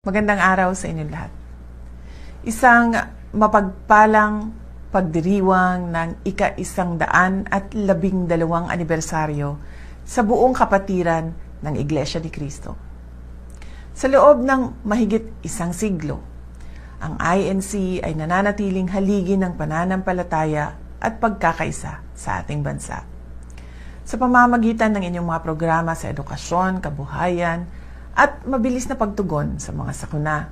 Magandang araw sa inyong lahat. Isang mapagpalang pagdiriwang ng ika-112 anibersaryo sa buong kapatiran ng Iglesia ni Cristo. Sa loob ng mahigit isang siglo, ang INC ay nananatiling haligi ng pananampalataya at pagkakaisa sa ating bansa. Sa pamamagitan ng inyong mga programa sa edukasyon, kabuhayan, at mabilis na pagtugon sa mga sakuna,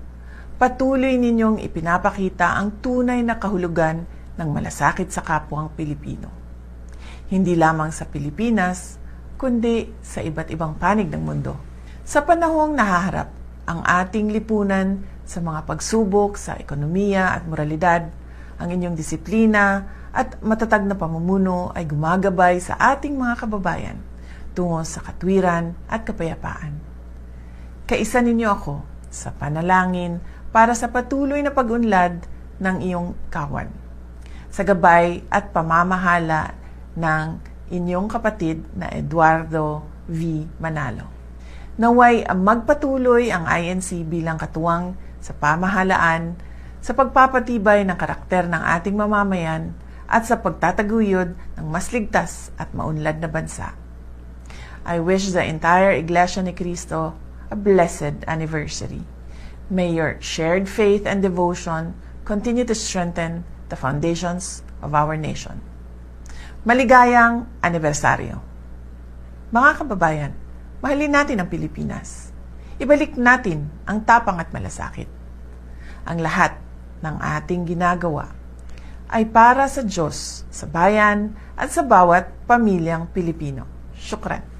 patuloy ninyong ipinapakita ang tunay na kahulugan ng malasakit sa kapwang Pilipino. Hindi lamang sa Pilipinas, kundi sa iba't ibang panig ng mundo. Sa panahong nahaharap ang ating lipunan sa mga pagsubok sa ekonomiya at moralidad, ang inyong disiplina at matatag na pamumuno ay gumagabay sa ating mga kababayan tungo sa katwiran at kapayapaan. Kaisa ninyo ako sa panalangin para sa patuloy na pag-unlad ng iyong kawan. Sa gabay at pamamahala ng inyong kapatid na Eduardo V. Manalo. Naway magpatuloy ang INC bilang katuwang sa pamahalaan, sa pagpapatibay ng karakter ng ating mamamayan at sa pagtataguyod ng mas ligtas at maunlad na bansa. I wish the entire Iglesia ni Cristo a blessed anniversary. May your shared faith and devotion continue to strengthen the foundations of our nation. Maligayang anibersaryo! Mga kababayan, mahalin natin ang Pilipinas. Ibalik natin ang tapang at malasakit. Ang lahat ng ating ginagawa ay para sa Diyos, sa bayan at sa bawat pamilyang Pilipino. Syukran.